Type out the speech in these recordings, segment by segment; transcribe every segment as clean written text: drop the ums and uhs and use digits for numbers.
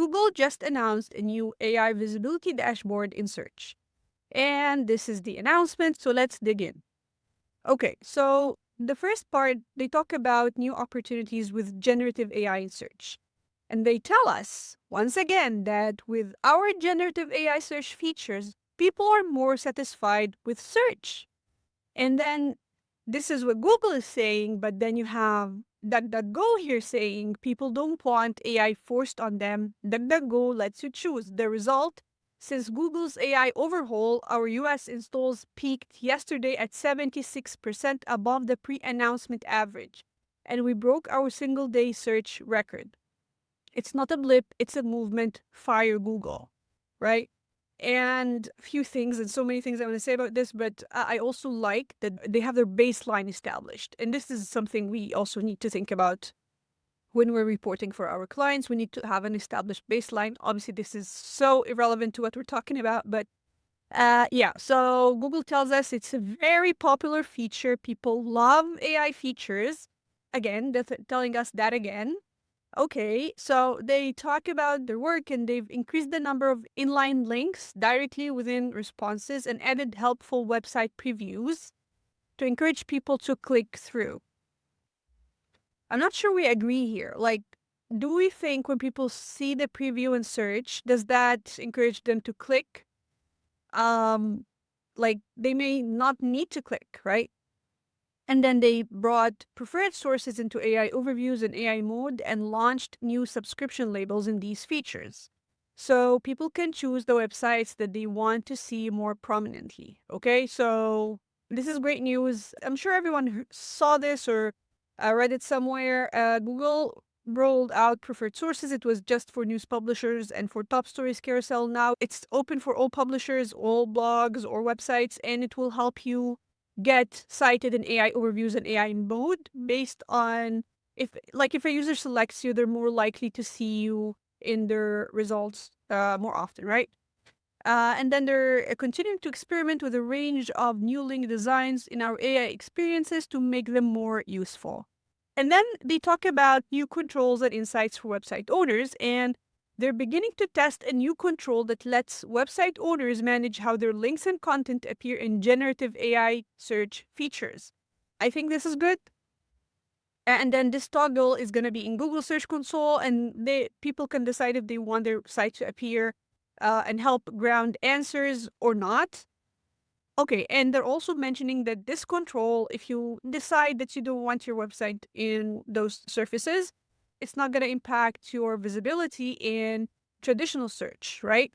Google just announced a new AI visibility dashboard in search. And this is the announcement, so let's dig in. Okay, so the first part, they talk about new opportunities with generative AI in search. And they tell us, once again, that with our generative AI search features, people are more satisfied with search. And then this is what Google is saying, but then you have DuckDuckGo here saying people don't want AI forced on them. DuckDuckGo lets you choose. The result, since Google's AI overhaul, our US installs peaked yesterday at 76% above the pre-announcement average. And we broke our single-day search record. It's not a blip, it's a movement. Fire Google, right? And a few things, and so many things I want to say about this, but I also like that they have their baseline established. And this is something we also need to think about when we're reporting for our clients. We need to have an established baseline. Obviously, this is so irrelevant to what we're talking about, but yeah, so Google tells us it's a very popular feature. People love AI features. Again, they're telling us that again. Okay, so they talk about their work and they've increased the number of inline links directly within responses and added helpful website previews to encourage people to click through. I'm not sure we agree here. Like, do we think when people see the preview and search, does that encourage them to click? Like they may not need to click, right? And then they brought preferred sources into AI overviews and AI mode and launched new subscription labels in these features. So people can choose the websites that they want to see more prominently. Okay, so this is great news. I'm sure everyone saw this or read it somewhere. Google rolled out preferred sources. It was just for news publishers and for top stories carousel. Now it's open for all publishers, all blogs or websites, and it will help you get cited in AI overviews and AI mode based on if a user selects you, they're more likely to see you in their results more often, right? And then they're continuing to experiment with a range of new link designs in our AI experiences to make them more useful. And then they talk about new controls and insights for website owners, and they're beginning to test a new control that lets website owners manage how their links and content appear in generative AI search features. I think this is good. And then this toggle is going to be in Google Search Console, and people can decide if they want their site to appear and help ground answers or not. Okay, and they're also mentioning that this control, if you decide that you don't want your website in those surfaces, it's not going to impact your visibility in traditional search, right?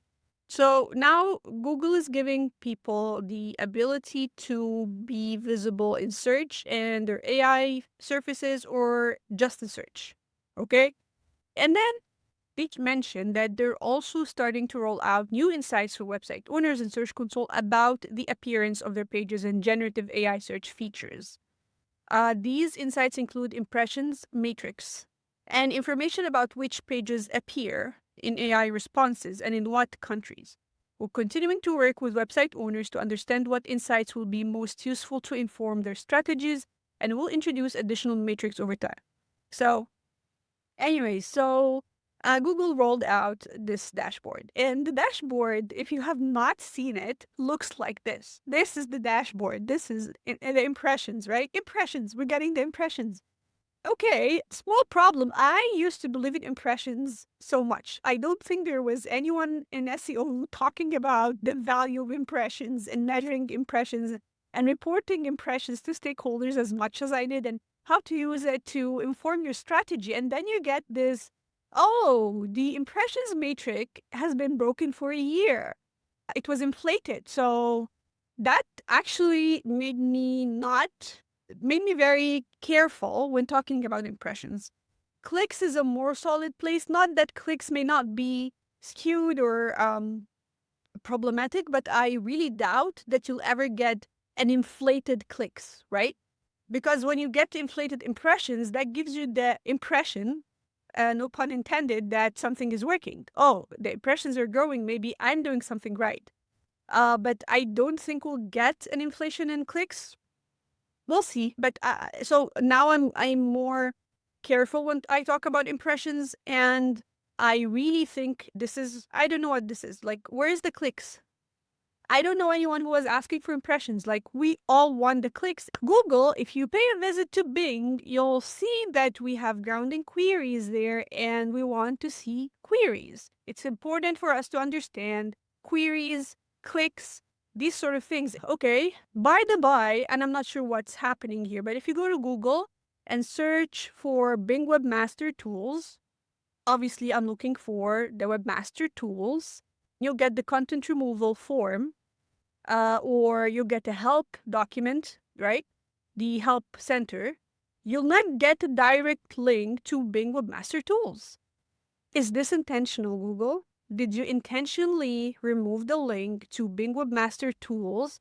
So now Google is giving people the ability to be visible in search and their AI surfaces or just in search. Okay? And then they mentioned that they're also starting to roll out new insights for website owners and Search Console about the appearance of their pages and generative AI search features. These insights include impressions matrix and information about which pages appear in AI responses and in what countries. We're continuing to work with website owners to understand what insights will be most useful to inform their strategies, and we'll introduce additional metrics over time. So, Google rolled out this dashboard. And the dashboard, if you have not seen it, looks like this. This is the dashboard. This is the impressions, right? Impressions. We're getting the impressions. Okay, small problem. I used to believe in impressions so much. I don't think there was anyone in SEO talking about the value of impressions and measuring impressions and reporting impressions to stakeholders as much as I did and how to use it to inform your strategy. And then you get this, oh, the impressions matrix has been broken for a year. It was inflated. So that actually made me very careful when talking about impressions. Clicks is a more solid place. Not that clicks may not be skewed or problematic, but I really doubt that you'll ever get an inflated clicks, right? Because when you get inflated impressions, that gives you the impression, no pun intended, that something is working. Oh, the impressions are growing. Maybe I'm doing something right. But I don't think we'll get an inflation in clicks. We'll see. But so now I'm more careful when I talk about impressions, and I really think this is, I don't know what this is. Like, where's the clicks? I don't know anyone who was asking for impressions. Like, we all want the clicks. Google, if you pay a visit to Bing, you'll see that we have grounding queries there and we want to see queries. It's important for us to understand queries, clicks, these sort of things. Okay, by the by, and I'm not sure what's happening here, but if you go to Google and search for Bing Webmaster Tools, obviously I'm looking for the Webmaster Tools. You'll get the content removal form, or you'll get a help document, right? The help center. You'll not get a direct link to Bing Webmaster Tools. Is this intentional, Google? Did you intentionally remove the link to Bing Webmaster Tools?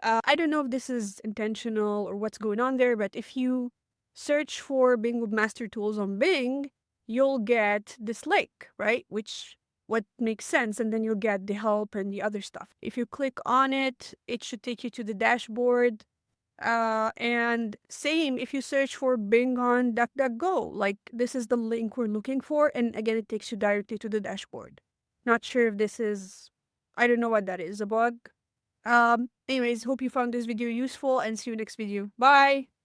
I don't know if this is intentional or what's going on there, but if you search for Bing Webmaster Tools on Bing, you'll get this link, right? Which what makes sense, and then you'll get the help and the other stuff. If you click on it, it should take you to the dashboard. And same if you search for Bing on DuckDuckGo, like this is the link we're looking for, and again, it takes you directly to the dashboard. Not sure if this is, I don't know what that is, a bug. Anyways, hope you found this video useful and see you next video. Bye!